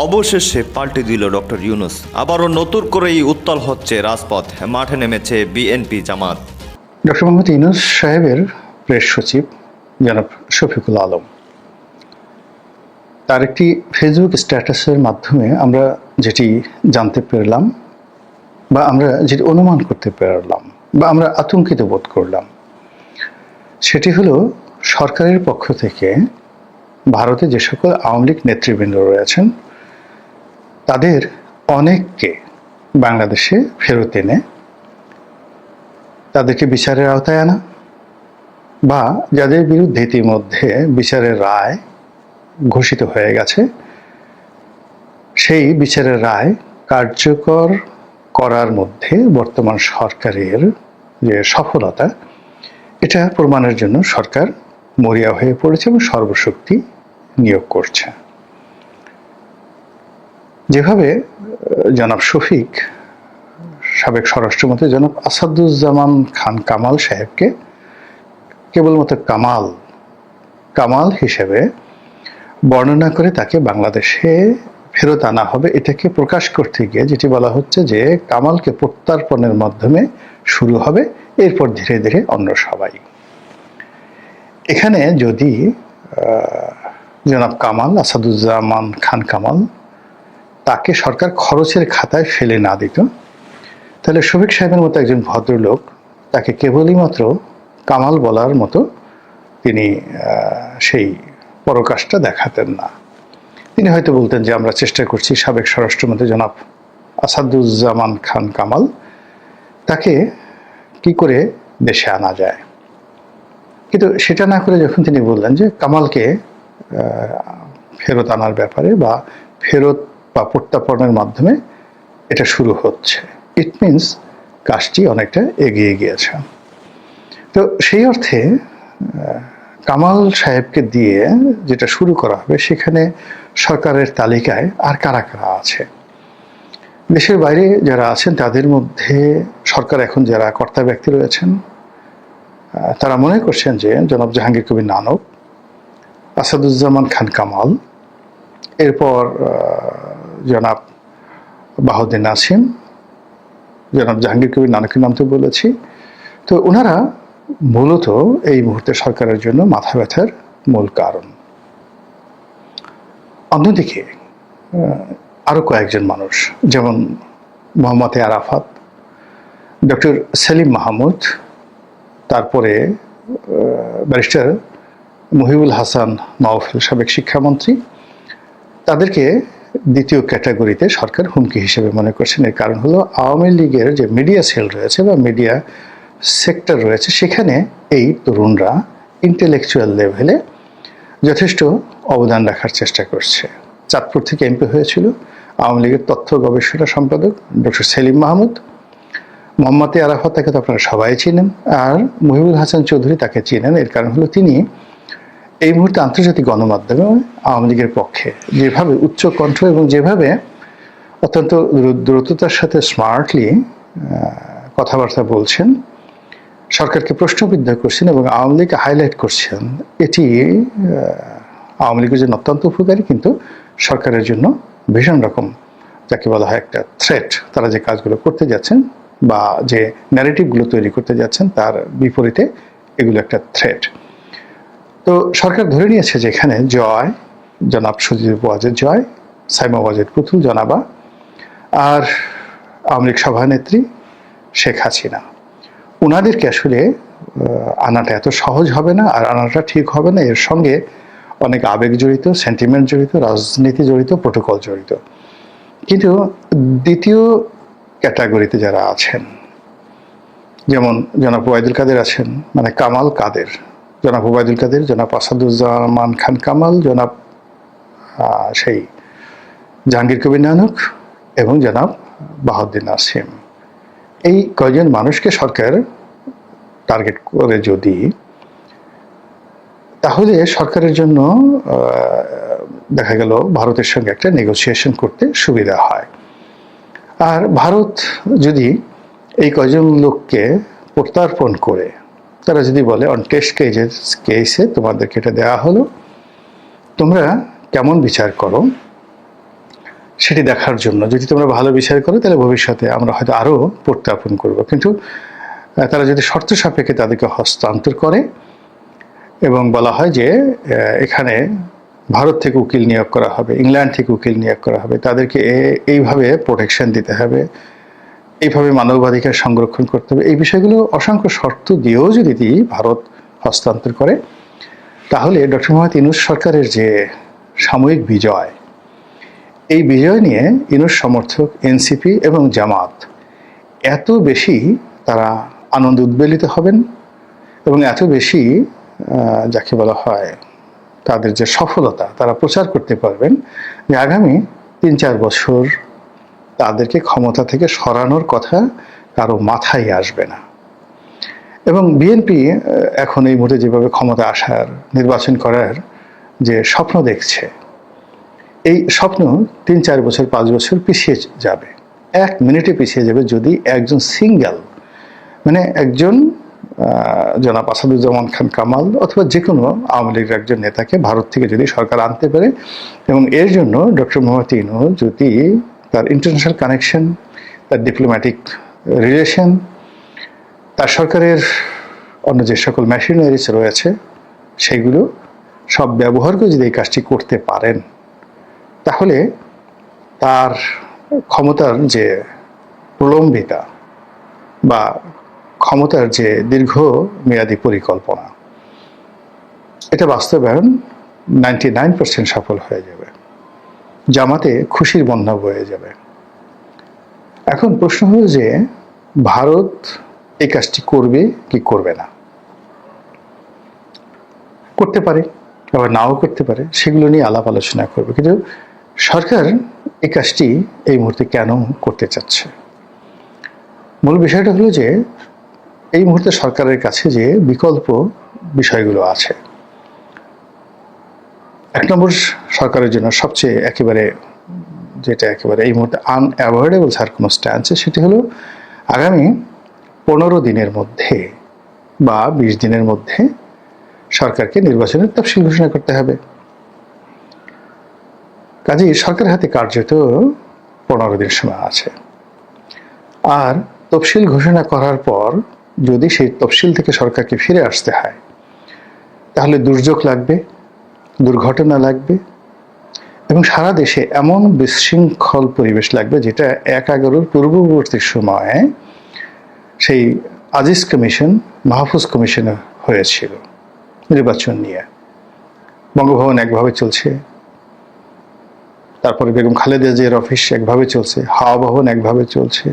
অবশেষে পাল্টে দিল ডক্টর ইউনূস। আবারও নতুন করেই উত্তাল হচ্ছে রাজপথ, মাঠে নেমেছে বিএনপি জামাত। ডক্টর মোহাম্মদ ইউনূস সাহেবের প্রেস সচিব জনাব শফিকুল আলম তার একটি ফেসবুক স্ট্যাটাসের মাধ্যমে আমরা যেটি জানতে পারলাম বা আমরা যেটি অনুমান করতে পারলাম বা আমরা আতঙ্কিত বোধ করলাম, সেটি হলো সরকারের পক্ষ থেকে ভারতে যে সকল আওয়ামী লীগ নেতৃবৃন্দ রয়েছেন তাদের অনেককে বাংলাদেশে ফেরত এনে তাদেরকে বিচারের আওতায় আনা বা যাদের বিরুদ্ধে ইতিমধ্যে বিচারের রায় ঘোষিত হয়ে গেছে সেই বিচারের রায় কার্যকর করার মধ্যে বর্তমান সরকারের যে সফলতা, এটা প্রমাণের জন্য সরকার মরিয়া হয়ে পড়েছে এবং সর্বশক্তি নিয়োগ করছে। যেভাবে জনাব শফিক সাবেক স্বরাষ্ট্রমন্ত্রী জনাব আসাদুজ্জামান খান কামাল সাহেবকে কেবলমাত্র কামাল হিসেবে বর্ণনা করে তাকে বাংলাদেশে ফেরত আনা হবে, এটাকে প্রকাশ করতে গিয়ে যেটি বলা হচ্ছে যে কামালকে প্রত্যর্পণের মাধ্যমে শুরু হবে, এরপর ধীরে ধীরে অন্য সবাই। এখানে যদি জনাব আসাদুজ্জামান খান কামাল তাকে সরকার খরচের খাতায় ফেলে না দিত, তাহলে শফিক সাহেবের মতো একজন ভদ্রলোক তাকে কেবলই মাত্র কামাল বলার মতো তিনি সেই পরকাশটা দেখাতেন না। তিনি হয়তো বলতেন যে আমরা চেষ্টা করছি সাবেক স্বরাষ্ট্রমন্ত্রী জনাব আসাদুজ্জামান খান কামাল তাকে কি করে দেশে আনা যায়, কিন্তু সেটা না করে যখন তিনি বললেন যে কামালকে ফেরত আনার ব্যাপারে বা ফেরত বা প্রত্যর্পণের মাধ্যমে এটা শুরু হচ্ছে, ইট মিনস কাজটি অনেকটা এগিয়ে গিয়েছে। তো সেই অর্থে কামাল সাহেবকে দিয়ে যেটা শুরু করা হবে সেখানে সরকারের তালিকায় আর কারা কারা আছে, দেশের বাইরে যারা আছেন তাদের মধ্যে সরকার এখন যারা কর্তা ব্যক্তি রয়েছেন তারা মনে করছেন যে জনাব জাহাঙ্গীর কবির নানক, আসাদুজ্জামান খান কামাল, এরপর জনাব বাহাউদ্দিন নাসিম, জনাব জাহাঙ্গীর কবির নানকের নাম তো বলেছি, তো ওনারা মূলত এই মুহূর্তে সরকারের জন্য মাথা ব্যথার মূল কারণ। অন্যদিকে আরো কয়েকজন মানুষ যেমন মোহাম্মদ আরাফাত, ডক্টর সেলিম মাহমুদ, তারপরে ব্যারিস্টার মহিবুল হাসান মাহফিল সাবেক শিক্ষামন্ত্রী, তাদেরকে দ্বিতীয় ক্যাটাগরিতে সরকার হুমকি হিসেবে মনে করছেন। এর কারণ হলো আওয়ামী লীগের যে মিডিয়া সেল রয়েছে বা মিডিয়া সেক্টর রয়েছে সেখানে এই তরুণরা ইন্টেলেকচুয়াল লেভেলে যথেষ্ট অবদান রাখার চেষ্টা করছে। চাঁদপুর থেকে এমপি হয়েছিল আওয়ামী লীগের তথ্য গবেষণা সম্পাদক ডক্টর সেলিম মাহমুদ। মোহাম্মদ আরাফাত তাকে তো আপনারা সবাই চিনেন, আর মহিবুল হাসান চৌধুরী তাকে চিনেন। এর কারণ হলো তিনি এই মুহূর্তে আন্তর্জাতিক গণমাধ্যমে আওয়ামী লীগের পক্ষে যেভাবে উচ্চ কণ্ঠ এবং যেভাবে অত্যন্ত দ্রুততার সাথে স্মার্টলি কথাবার্তা বলছেন, সরকারকে প্রশ্নবিদ্ধ করছেন এবং আওয়ামী লীগকে হাইলাইট করছেন, এটি আওয়ামী লীগের জন্য অত্যন্ত উপকারী, কিন্তু সরকারের জন্য ভীষণ রকম যাকে বলা হয় একটা থ্রেট। তারা যে কাজগুলো করতে যাচ্ছেন বা যে ন্যারেটিভগুলো তৈরি করতে যাচ্ছেন তার বিপরীতে এগুলো একটা থ্রেট। তো সরকার ধরে নিয়েছে যে এখানে জয়, জনাব সজীব ওয়াজেদ জয়, সাইমা ওয়াজেদ পুতুল জনাবা, আর আওয়ামী লীগ সভানেত্রী শেখ হাসিনা, ওনাদেরকে আসলে আনাটা এত সহজ হবে না, আর আনাটা ঠিক হবে না। এর সঙ্গে অনেক আবেগ জড়িত, সেন্টিমেন্ট জড়িত, রাজনীতি জড়িত, প্রোটোকল জড়িত। কিন্তু দ্বিতীয় ক্যাটাগরিতে যারা আছেন, যেমন জনাব ওবায়দুল কাদের আছেন, মানে কামাল কাদের, জনাব ওবায়দুল কাদের, জনাব আসাদুজ্জামান খান কামাল, জনাব সেই জাহাঙ্গীর কবির নানক এবং জনাব বাহাউদ্দিন নাসিম, এই কয়জন মানুষকে সরকার টার্গেট করে যদি, তাহলে সরকারের জন্য দেখা গেল ভারতের সঙ্গে একটা নেগোসিয়েশন করতে সুবিধা হয়। আর ভারত যদি এই কয়জন লোককে প্রত্যর্পণ করে তারা যদি বলে অন টেস্ট কেসে তোমাদেরকে এটা দেওয়া হলো, তোমরা কেমন বিচার করো, সেটি দেখার জন্য যদি তোমরা ভালো বিচার করো তাহলে ভবিষ্যতে আমরা হয়তো আরও প্রত্যাপন করব। কিন্তু তারা যদি শর্ত সাপেক্ষে তাদেরকে হস্তান্তর করে এবং বলা হয় যে এখানে ভারত থেকে উকিল নিয়োগ করা হবে, ইংল্যান্ড থেকে উকিল নিয়োগ করা হবে, তাদেরকে এইভাবে প্রোটেকশন দিতে হবে, এইভাবে মানবাধিকার সংরক্ষণ করতে হবে, এই বিষয়গুলো অসংখ্য শর্ত দিয়েও যদি ভারত হস্তান্তর করে, তাহলে ডক্টর মোহাম্মদ ইউনূস সরকারের যে সাময়িক বিজয়, এই বিজয় নিয়ে ইউনূস সমর্থক এনসিপি এবং জামাত এত বেশি তারা আনন্দ উদ্বেলিত হবেন এবং এত বেশি যাকে বলা হয় তাদের যে সফলতা তারা প্রচার করতে পারবেন যে আগামী ৩-৪ বছর তাদেরকে ক্ষমতা থেকে সরানোর কথা কারো মাথায় আসবে না। এবং বিএনপি এখন এই মুহূর্তে যেভাবে ক্ষমতা আসার, নির্বাচন করার যে স্বপ্ন দেখছে, এই স্বপ্ন ৩-৪ বছর ৫ বছর পিছিয়ে যাবে, ১ মিনিটে পিছিয়ে যাবে যদি একজন সিঙ্গেল মানে একজন জনাব আসাদুজ্জামান খান কামাল অথবা যে কোনো আওয়ামী লীগের একজন নেতাকে ভারত থেকে যদি সরকার আনতে পারে এবং এর জন্য ডক্টর মোহাম্মদ ইউনূস যদি তার ইন্টারন্যাশনাল কানেকশন, তার ডিপ্লোম্যাটিক রিলেশন, তার সরকারের অন্য যে সকল মেশিনারিজ রয়েছে সেইগুলো সব ব্যবহার করে যদি এই কাজটি করতে পারেন, তাহলে তার ক্ষমতার যে প্রলম্বিতা বা ক্ষমতার যে দীর্ঘমেয়াদী পরিকল্পনা, এটা বাস্তবায়ন 99% সফল হয়ে যাবে, জামাতে খুশির বন্যা বয়ে যাবে। এখন প্রশ্ন হলো যে ভারত এই কাজটি করবে কি করবে না, করতে পারে আবার নাও করতে পারে, সেগুলো নিয়ে আলাপ আলোচনা করবে। কিন্তু সরকার এই কাজটি এই মুহূর্তে কেন করতে চাচ্ছে, মূল বিষয়টা হলো যে এই মুহূর্তে সরকারের কাছে যে বিকল্প বিষয়গুলো আছে, ১ নম্বর সরকারের জন্য সবচেয়ে একেবারে এই মুহূর্তে আনঅ্যাভয়েডেবল সার্কামস্ট্যান্স, সেটি হলো আগামী 15 দিনের মধ্যে বা 20 দিনের মধ্যে সরকারকে নির্বাচনের তফসিল ঘোষণা করতে হবে। কাজেই সরকারের হাতে কার্যত 15 দিন সময় আছে। আর তফসিল ঘোষণা করার পর যদি সেই তফসিল থেকে সরকারকে ফিরে আসতে হয়, তাহলে দুর্যোগ লাগবে, দুর্ঘটনা লাগবে এবং সারা দেশে এমন বিশৃঙ্খল পরিবেশ লাগবে যেটা ১/১১ পূর্ববর্তী সময়ে সেই আজিজ কমিশন, মাহফুজ কমিশন হয়েছিল নির্বাচন নিয়ে। বঙ্গভবন একভাবে চলছে, তারপরে বেগম খালেদা জিয়ার অফিস একভাবে চলছে, হাওয়া ভবন একভাবে চলছে,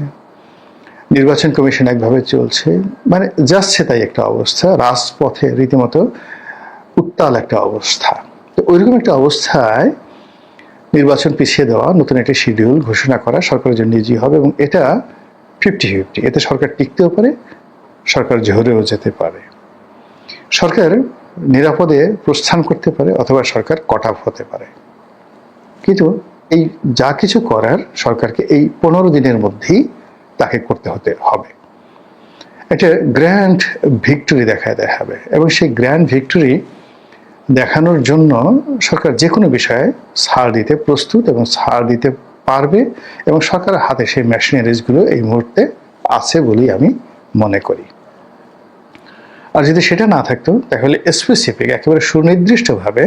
নির্বাচন কমিশন একভাবে চলছে, মানে যাচ্ছে তাই একটা অবস্থা, রাজপথে রীতিমতো উত্তাল একটা অবস্থা। তো ওইরকম একটা অবস্থায় নির্বাচন পিছিয়ে দেওয়া, নতুন একটা শিডিউল ঘোষণা করা সরকারের জন্য ইজি হবে এবং এটা 50-50, এতে সরকার টিকতেও পারে, সরকার ঝরেও যেতে পারে, সরকার নিরাপদে প্রস্থান করতে পারে অথবা সরকার কট অফ হতে পারে। কিন্তু এই যা কিছু করার সরকারকে এই 15 দিনের মধ্যেই তাকে করতে হবে। একটা গ্র্যান্ড ভিক্টরি দেখাবে এবং সেই গ্র্যান্ড ভিক্টরি দেখানোর জন্য সরকার যে কোনো বিষয়ে ছাড় দিতে প্রস্তুত এবং ছাড় দিতে পারবে এবং সরকারের হাতে সেই মেশিনারিজগুলো এই মুহূর্তে আছে বলেই আমি মনে করি। আর যদি সেটা না থাকতো তাহলে স্পেসিফিক একেবারে সুনির্দিষ্টভাবে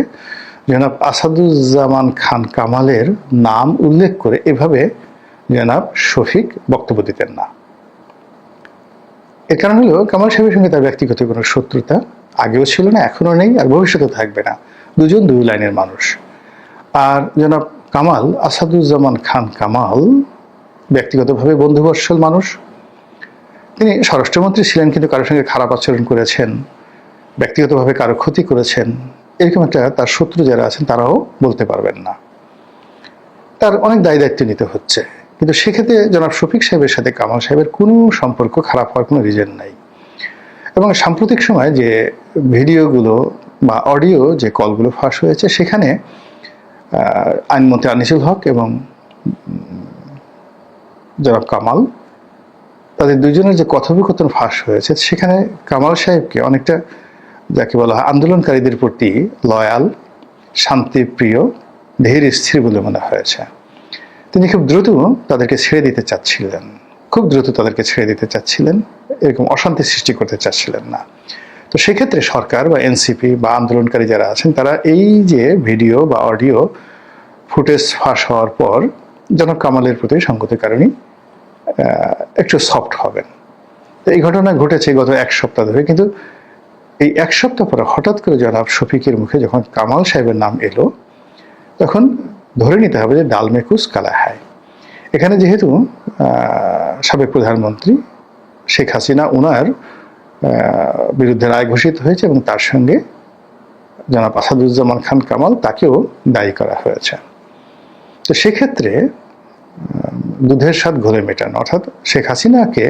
জনাব আসাদুজ্জামান খান কামালের নাম উল্লেখ করে এভাবে জনাব শফিক বক্তব্য দিতেন না। এর কারণ হলো কামাল সাহেবের সঙ্গে তার ব্যক্তিগত কোনো শত্রুতা আগেও ছিল না, এখনো নেই, আর ভবিষ্যতে থাকবে না। দুজন দুই লাইনের মানুষ। আর জনাব কামাল, আসাদুজ্জামান খান কামাল ব্যক্তিগতভাবে বন্ধুবৎসল মানুষ। তিনি স্বরাষ্ট্রমন্ত্রী ছিলেন কিন্তু কারোর সঙ্গে খারাপ আচরণ করেছেন, ব্যক্তিগতভাবে কারো ক্ষতি করেছেন, এরকম একটা তার শত্রু যারা আছেন তারাও বলতে পারবেন না। তার অনেক দায় দায়িত্ব নিতে হচ্ছে, কিন্তু সেক্ষেত্রে জনাব শফিক সাহেবের সাথে কামাল সাহেবের কোনো সম্পর্ক খারাপ হওয়ার কোনো রিজন নাই। এবং সাম্প্রতিক সময়ে যে ভিডিওগুলো বা অডিও যে কলগুলো ফাঁস হয়েছে, সেখানে আইনমন্ত্রী আনিসুল হক এবং জনাব কামাল, তাদের দুজনের যে কথোপকথন ফাঁস হয়েছে, সেখানে কামাল সাহেবকে অনেকটা যাকে বলা হয় আন্দোলনকারীদের প্রতি লয়াল, শান্তিপ্রিয়, ধীর স্থির বলে মনে হয়েছে। তিনি খুব দ্রুত তাদেরকে ছেড়ে দিতে চাচ্ছিলেন, এরকম অশান্তি সৃষ্টি করতে চাচ্ছিলেন না। তো সেক্ষেত্রে সরকার বা এনসিপি বা আন্দোলনকারী যারা আছেন তারা এই যে ভিডিও বা অডিও ফুটেজ ফাঁস হওয়ার পর জনাব কামালের প্রতি সঙ্গতির কারণে একটু সফট হবেন। তো এই ঘটনা ঘটেছে গত এক সপ্তাহ ধরে, কিন্তু এই এক সপ্তাহ পরে হঠাৎ করে জনাব শফিকের মুখে যখন কামাল সাহেবের নাম এলো, তখন ধরে নিতে হবে যে ডালমেকুস কালা হায়। এখানে যেহেতু সাবেক প্রধানমন্ত্রী শেখ হাসিনা ওনার বিরুদ্ধে রায় ঘোষিত হয়েছে এবং তার সঙ্গে জনাব আসাদুজ্জামান খান কামাল তাকেও দায়ী করা হয়েছে। তো সেক্ষেত্রে দুধের স্বাদ ঘোলে মেটানো, অর্থাৎ শেখ হাসিনাকে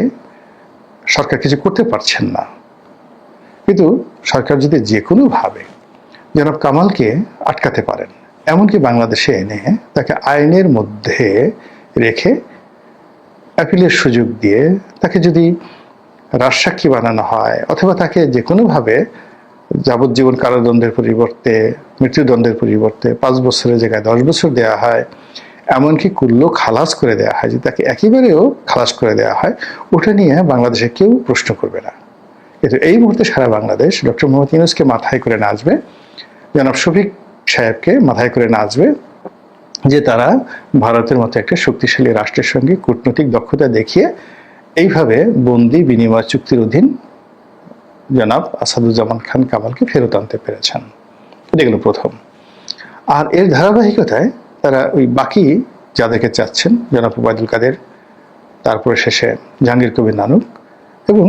সরকার কিছু করতে পারছেন না, কিন্তু সরকার যদি যে কোনোভাবে জনাব কামালকে আটকাতে পারেন, এমনকি বাংলাদেশে এনে তাকে আইনের মধ্যে রেখে অ্যাপিলের সুযোগ দিয়ে তাকে যদি রাজসাক্ষী বানানো হয়, অথবা তাকে যে কোনোভাবে যাবজ্জীবন কারাদণ্ডের পরিবর্তে মৃত্যুদণ্ডের পরিবর্তে 5 বছরের জায়গায় 10 বছর দেওয়া হয়, এমনকি কুল্লো খালাস করে দেওয়া হয়, যদি তাকে একেবারেও খালাস করে দেওয়া হয়, ওটা নিয়ে বাংলাদেশে কেউ প্রশ্ন করবে না। কিন্তু এই মুহূর্তে সারা বাংলাদেশ ডক্টর মোহাম্মদ ইউনূসকে মাথায় করে নাচবে, জনাব শফিক সাহেবকে মাথায় করে নাচবে যে তারা ভারতের মতো একটা শক্তিশালী রাষ্ট্রের সঙ্গে কূটনৈতিক দক্ষতা দেখিয়ে এইভাবে বন্দি বিনিময় চুক্তির অধীন জনাব আসাদুজ্জামান খান কামালকে ফেরত আনতে পেরেছেন। এটা গেল প্রথম। আর এর ধারাবাহিকতায় তারা ওই বাকি যাদেরকে চাচ্ছেন, জনাব ওবায়দুল কাদের, তারপরে শেষে জাহাঙ্গীর কবির নানক এবং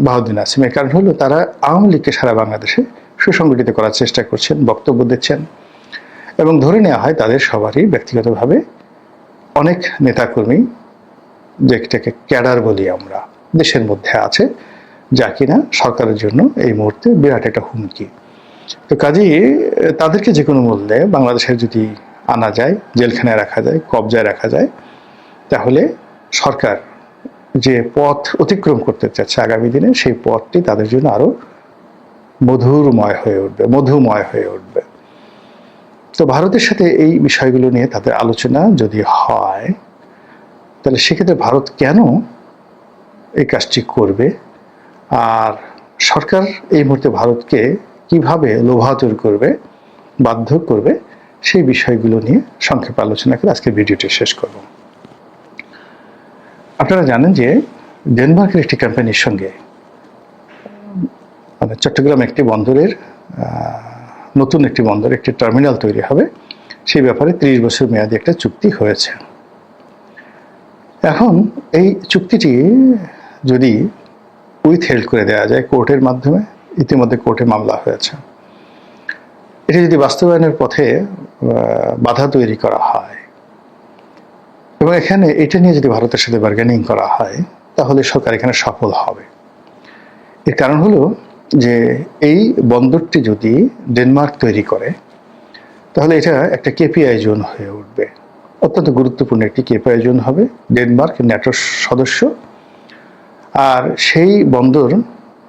বাহাউদ্দিন আসিম, এর কারণ হলো তারা আওয়ামী লীগকে সারা বাংলাদেশে সুসংগঠিত করার চেষ্টা করছেন, বক্তব্য দিচ্ছেন, এবং ধরে নেওয়া হয় তাদের সবারই ব্যক্তিগতভাবে অনেক নেতাকর্মী, যেটাকে ক্যাডার বলি আমরা, দেশের মধ্যে আছে, যা কিনা সরকারের জন্য এই মুহূর্তে বিরাট একটা হুমকি। তো কাজেই তাদেরকে যে কোনো মূল্যে বাংলাদেশের যদি আনা যায়, জেলখানায় রাখা যায়, কবজায় রাখা যায়, তাহলে সরকার যে পথ অতিক্রম করতে চাচ্ছে আগামী দিনে, সেই পথটি তাদের জন্য আরো মধুময় হয়ে উঠবে। তো ভারতের সাথে এই বিষয়গুলো নিয়ে তাদের আলোচনা যদি হয়, তাহলে সেক্ষেত্রে ভারত কেন এই কাজটি করবে, আর সরকার এই মুহূর্তে ভারতকে কিভাবে লোভাতুর করবে, বাধ্য করবে, সেই বিষয়গুলো নিয়ে সংক্ষেপে আলোচনা করে আজকে ভিডিওটি শেষ করব। আপনারা জানেন যে ডেনমার্কের একটি কোম্পানির সঙ্গে মানে চট্টগ্রাম একটি বন্দরের নতুন একটি বন্দর, একটি টার্মিনাল তৈরি হবে, সেই ব্যাপারে 30 বছর মেয়াদী একটা চুক্তি হয়েছে। এখন এই চুক্তিটি যদি উইথহেল্ড করে দেওয়া যায় কোর্টের মাধ্যমে, ইতিমধ্যে কোর্টে মামলা হয়েছে, এটি যদি বাস্তবায়নের পথে বাধা তৈরি করা হয় এবং এখানে এটা নিয়ে যদি ভারতের সাথে বার্গেনিং করা হয়, তাহলে সরকার এখানে সফল হবে। এর কারণ হলো যে এই বন্দরটি যদি ডেনমার্ক তৈরি করে, তাহলে এটা একটা কেপিআই জোন হয়ে উঠবে, অত্যন্ত গুরুত্বপূর্ণ একটি কেপিআই জোন হবে। ডেনমার্ক ন্যাটোর সদস্য, আর সেই বন্দর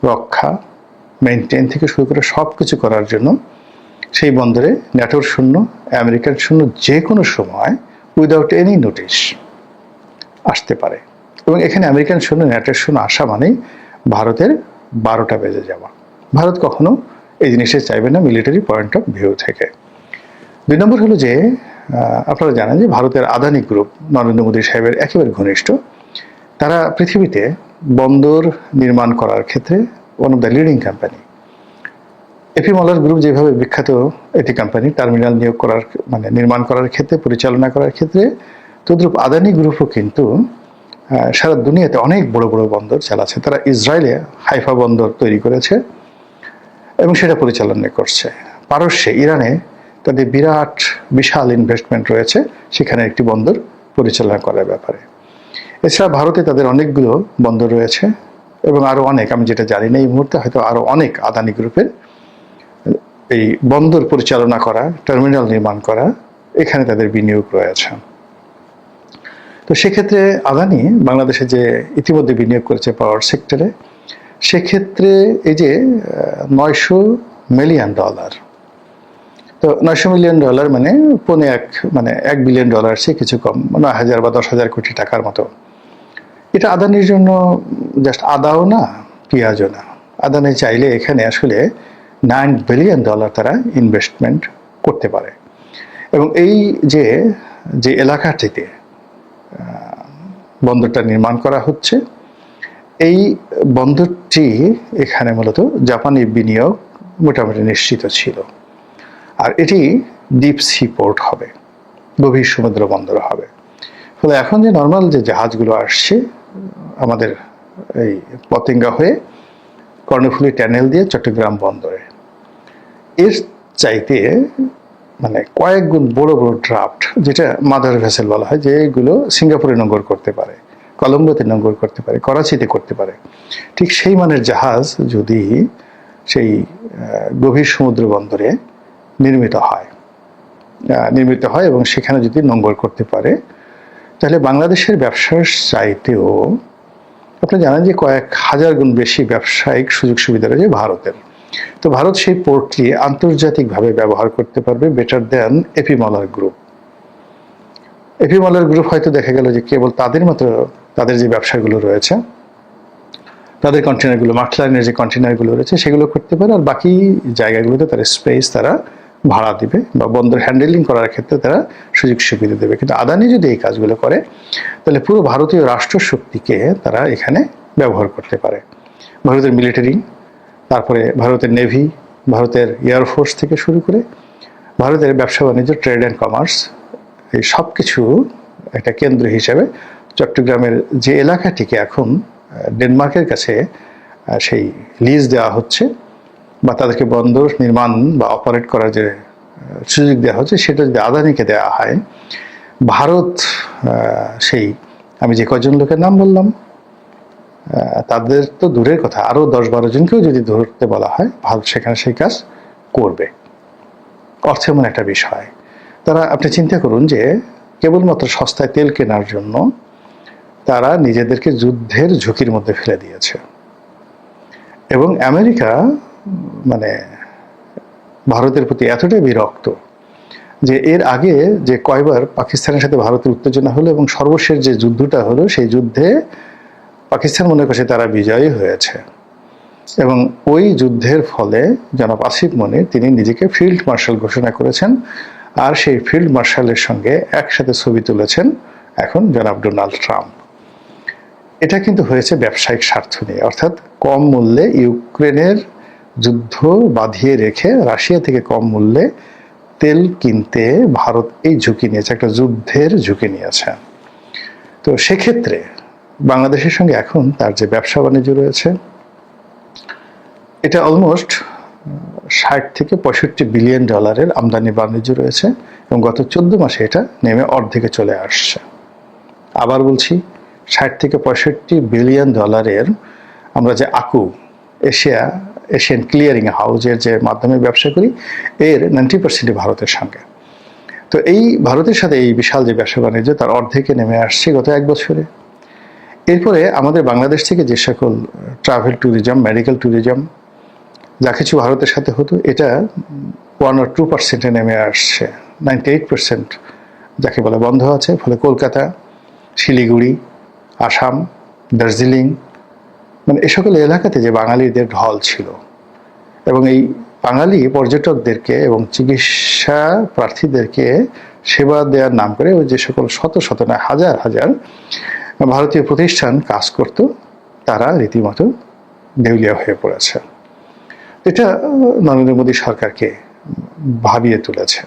রক্ষা, মেনটেন থেকে শুরু করে সব কিছু করার জন্য সেই বন্দরে ন্যাটোর শূন্য, আমেরিকার শূন্য যে কোনো সময় উইদাউট এনি নোটিশ আসতে পারে, এবং এখানে আমেরিকান শূন্য, ন্যাটোর শূন্য আসা মানেই ভারতের 12টা বেজে যাওয়া। ভারত কখনো এই জিনিসটা চাইবে না মিলিটারি পয়েন্ট অফ ভিউ থেকে। 2 নম্বর হলো যে আপনারা জানেন যে ভারতের আদানি গ্রুপ নরেন্দ্র মোদী সাহেবের একেবারে ঘনিষ্ঠ, তারা পৃথিবীতে বন্দর নির্মাণ করার ক্ষেত্রে one of the leading company. AP Moller group যেভাবে বিখ্যাত একটি কোম্পানি টার্মিনাল নিয়োগ করার মানে নির্মাণ করার ক্ষেত্রে, পরিচালনা করার ক্ষেত্রে, তদ্রূপ আদানি গ্রুপও কিন্তু সারা দুনিয়াতে অনেক বড় বড় বন্দর চালাচ্ছে। তারা ইসরায়েলে হাইফা বন্দর তৈরি করেছে এবং সেটা পরিচালনা করছে। পারস্যে, ইরানে তাদের বিরাট বিশাল ইনভেস্টমেন্ট রয়েছে সেখানে একটি বন্দর পরিচালনা করার ব্যাপারে। এছাড়া ভারতে তাদের অনেকগুলো বন্দর রয়েছে এবং আরো অনেক, আমি যেটা জানি না এই মুহূর্তে, হয়তো আরো অনেক আদানি গ্রুপের এই বন্দর পরিচালনা করা, টার্মিনাল নির্মাণ করা, এখানে তাদের বিনিয়োগ রয়েছে। তো সেক্ষেত্রে আদানি বাংলাদেশে যে ইতিমধ্যে বিনিয়োগ করেছে পাওয়ার সেক্টরে, সেক্ষেত্রে এই যে $900 মিলিয়ন, তো তো $900 মিলিয়ন মানে $1 বিলিয়ন চেয়ে কিছু কম, 9,000 বা 10,000 কোটি টাকার মতো। এটা আদানির জন্য জাস্ট আদাও না, পেঁয়াজও না। আদানি চাইলে এখানে আসলে $9 বিলিয়ন তারা ইনভেস্টমেন্ট করতে পারে। এবং এই যে যে এলাকাটিতে বন্দরটা নির্মাণ করা হচ্ছে, এই বন্দরটি এখানে মূলত জাপানি বিনিয়োগ মোটামুটি নিশ্চিত ছিল। আর এটি ডিপ সি পোর্ট হবে, গভীর সমুদ্র বন্দর হবে। ফলে এখন যে নর্মাল যে জাহাজগুলো আসছে আমাদের এই পতেঙ্গা হয়ে কর্ণফুলী ট্যানেল দিয়ে চট্টগ্রাম বন্দরে, এর চাইতে কয়েক গুণ বড় বড় ড্রাফট, যেটা মাদার ভেসেল বলা হয়, যেগুলো সিঙ্গাপুরে নোঙ্গর করতে পারে, কলম্বোতে নোঙ্গর করতে পারে, করাচিতে করতে পারে, ঠিক সেই মানের জাহাজ যদি সেই গভীর সমুদ্র বন্দরে নির্মিত হয় এবং সেখানে যদি নোঙ্গর করতে পারে, তাহলে বাংলাদেশের ব্যবসার চাইতেও আপনি জানেন যে কয়েক হাজার গুণ বেশি ব্যবসায়িক সুযোগ সুবিধা রয়েছে ভারতের। তো ভারত সেই পোর্টটি আন্তর্জাতিকভাবে ব্যবহার করতে পারবে better than AP Moller group. AP Moller group হয়তো দেখা গেল যে কেবল তাদের যে ব্যবসাগুলো রয়েছে, তাদের কন্টেনারগুলো, মার্কলাইনের যে কন্টেনারগুলো রয়েছে সেগুলো করতে পারে, আর বাকি জায়গাগুলোতে তার স্পেস তারা ভাড়া দিবে বা বন্দর হ্যান্ডেলিং করার ক্ষেত্রে তারা সুযোগ সুবিধা দেবে। কিন্তু আদানি যদি এই কাজগুলো করে, তাহলে পুরো ভারতীয় রাষ্ট্রশক্তিকে তারা এখানে ব্যবহার করতে পারে। ভারতের মিলিটারি, তারপরে ভারতের নেভি, ভারতের এয়ারফোর্স থেকে শুরু করে ভারতের ব্যবসা বাণিজ্য, ট্রেড অ্যান্ড কমার্স, এই সব কিছু একটা কেন্দ্র হিসেবে চট্টগ্রামের যে এলাকাটিকে এখন ডেনমার্কের কাছে সেই লিজ দেওয়া হচ্ছে বা তাদেরকে বন্দর নির্মাণ বা অপারেট করার যে সুযোগ দেওয়া হচ্ছে, সেটা যদি আদানিকে দেওয়া হয়, ভারত সেই আমি যে কজন লোকের নাম বললাম তাদের তো দূরের কথা, আরও 10-12 জনকেও যদি ধরতে বলা হয়, ভারত সেখানে সেই কাজ করবে। অর্থ এমন একটা বিষয়, তারা আপনি চিন্তা করুন যে কেবলমাত্র সস্তায় তেল কেনার জন্য তারা নিজেদেরকে যুদ্ধের ঝুঁকির মধ্যে ফেলে দিয়েছে। এবং আমেরিকা ভারতের প্রতি এতটাই বিরক্ত যে এর আগে যে কয়বার পাকিস্তানের সাথে ভারতের উত্তেজনা হলো এবং সর্বশেষ যে যুদ্ধটা হলো, সেই যুদ্ধে পাকিস্তান মনে করছে তারা বিজয়ী হয়েছে। এবং ওই যুদ্ধের ফলে জনাব আসিফ মনির তিনি নিজেকে ফিল্ড মার্শাল ঘোষণা করেছেন, আর সেই ফিল্ড মার্শালের সঙ্গে একসাথে ছবি তুলেছেন এখন জনাব ডোনাল্ড ট্রাম্প। এটা কিন্তু হয়েছে ব্যবসায়িক স্বার্থ নিয়ে, অর্থাৎ কম মূল্যে ইউক্রেনের যুদ্ধ বাঁধিয়ে রেখে রাশিয়া থেকে কম মূল্যে তেল কিনতে ভারত এই ঝুঁকি নিয়েছে, একটা যুদ্ধের ঝুঁকি নিয়েছে। তো সেক্ষেত্রে বাংলাদেশের সঙ্গে এখন তার যে ব্যবসা বাণিজ্য রয়েছে, এটা অলমোস্ট 60 থেকে 65 বিলিয়ন ডলারের আমদানি বাণিজ্য রয়েছে এবং গত 14 মাসে এটা নেমে অর্ধেকে চলে আসছে। আবার বলছি, 60 থেকে 65 বিলিয়ন ডলারের আমরা যে আকু এশিয়ান ক্লিয়ারিং হাউজের যে মাধ্যমে ব্যবসা করি, এর 90% ভারতের সঙ্গে। তো এই ভারতের সাথে এই বিশাল যে ব্যবসা বাণিজ্য, তার অর্ধেকে নেমে আসছে গত 1 বছরে। এরপরে আমাদের বাংলাদেশ থেকে যে সকল ট্রাভেল ট্যুরিজম, মেডিকেল ট্যুরিজম যা কিছু ভারতের সাথে হতো, এটা 1 or 2% নেমে আসছে। 98% যাকে বলে বন্ধ আছে। ফলে কলকাতা, শিলিগুড়ি, আসাম, দার্জিলিং, এই সকল এলাকাতে যে বাঙালিদের ঢল ছিল, এবং এই বাঙালি পর্যটকদেরকে এবং চিকিৎসা প্রার্থীদেরকে সেবা দেওয়ার নাম করে ওই যে সকল শত নয় হাজার হাজার ভারতীয় প্রতিষ্ঠান কাজ করত, তারা রীতিমতো দেউলিয়া হয়ে পড়েছে। এটা নরেন্দ্র মোদী সরকারকে ভাবিয়ে তুলেছে।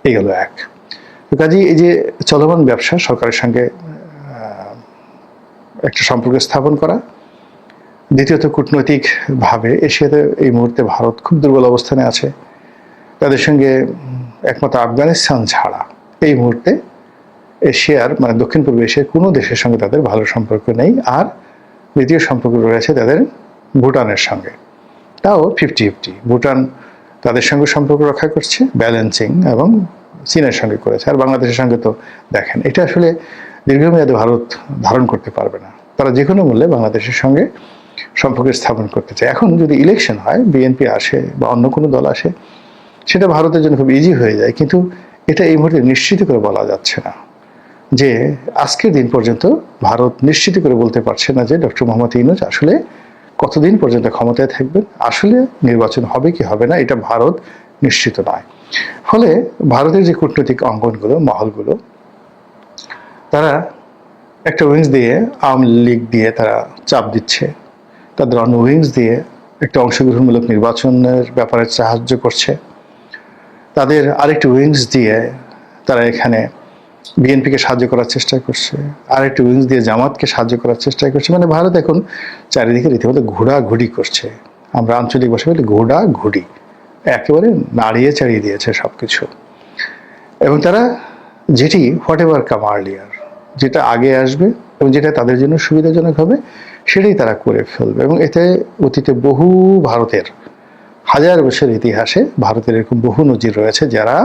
এই হলো এক। কাজেই এই যে চলমান ব্যবসা, সরকারের সঙ্গে একটা সম্পর্ক স্থাপন করা। দ্বিতীয়ত, কূটনৈতিকভাবে এশিয়াতে এই মুহূর্তে ভারত খুব দুর্বল অবস্থানে আছে। তাদের সঙ্গে একমাত্র আফগানিস্তান ছাড়া এই মুহূর্তে এশিয়ার দক্ষিণ পূর্ব এশিয়ার কোনো দেশের সঙ্গে তাদের ভালো সম্পর্ক নেই। আর দ্বিতীয় সম্পর্ক রয়েছে তাদের ভুটানের সঙ্গে, তাও 50-50। ভুটান তাদের সঙ্গে সম্পর্ক রক্ষা করছে, ব্যালেন্সিং, এবং চীনের সঙ্গে করেছে। আর বাংলাদেশের সঙ্গে তো দেখেন, এটা আসলে দীর্ঘমেয়াদে ভারত ধারণ করতে পারবে না। তারা যে কোনো মূল্যে বাংলাদেশের সঙ্গে সম্পর্ক স্থাপন করতে চায়। এখন যদি ইলেকশন হয়, বিএনপি আসে বা অন্য কোনো দল আসে, সেটা ভারতের জন্য খুব ইজি হয়ে যায়, কিন্তু এটা এই মুহূর্তে নিশ্চিত করে বলা যাচ্ছে না। যে আজকের দিন পর্যন্ত ভারত নিশ্চিত করে বলতে পারছে না যে ডক্টর মোহাম্মদ ইউনূস আসলে কতদিন পর্যন্ত ক্ষমতায় থাকবেন, আসলে নির্বাচন হবে কি হবে না এটা ভারত নিশ্চিত নয়। ফলে ভারতের যে কূটনৈতিক অঙ্গনগুলো, মহলগুলো, তারা একটা উইংস দিয়ে আওয়ামী লীগ দিয়ে তারা চাপ দিচ্ছে, তাদের অন্য উইংস দিয়ে একটা অংশগ্রহণমূলক নির্বাচনের ব্যাপারে সাহায্য করছে, তাদের আরেকটি উইংস দিয়ে তারা এখানে বিএনপিকে সাহায্য করার চেষ্টা করছে, আরেকটি উইংস দিয়ে জামাতকে সাহায্য করার চেষ্টা করছে। মানে ভারত এখন চারিদিকে রীতিমতো ঘোরাঘুরি করছে, আমরা আঞ্চলিক ভাষায় বলি ঘোড়াঘুড়ি, একেবারে নাড়িয়ে চাড়িয়ে দিয়েছে সবকিছু। এবং তারা যেটি হোয়াট এভার কাম আর্লিয়ার, যেটা আগে আসবে এবং যেটা তাদের জন্য সুবিধাজনক হবে সেটাই তারা করে ফেলবে। এবং এতে অতীতে বহু ভারতের হাজার বছরের ইতিহাসে ভারতের এরকম বহু নজির রয়েছে, যারা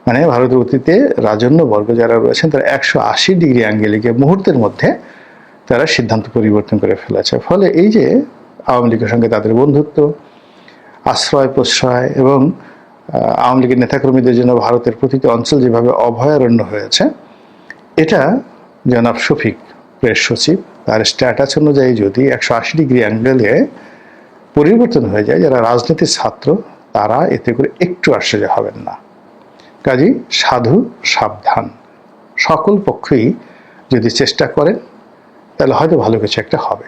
মানে ভারতের অতীতে রাজন্যবর্গ যারা রয়েছেন তারা 180 ডিগ্রি অ্যাঙ্গেলে গিয়ে মুহূর্তের মধ্যে তারা সিদ্ধান্ত পরিবর্তন করে ফেলেছে। ফলে এই যে আওয়ামী লীগের সঙ্গে তাদের বন্ধুত্ব, আশ্রয় প্রশ্রয় এবং আওয়ামী লীগের নেতাকর্মীদের জন্য ভারতের প্রতিটি অঞ্চল যেভাবে অভয়ারণ্য হয়েছে, এটা জনাব শফিক প্রেস সচিব তার স্ট্যাটাস অনুযায়ী যদি 180 ডিগ্রি অ্যাঙ্গেলে পরিবর্তন হয়ে যায়, যারা রাজনীতির ছাত্র তারা এতে করে একটু আশ্চর্য হবেন না। কাজেই সাধু সাবধান, সকল পক্ষই যদি চেষ্টা করেন তাহলে হয়তো ভালো কিছু একটা হবে।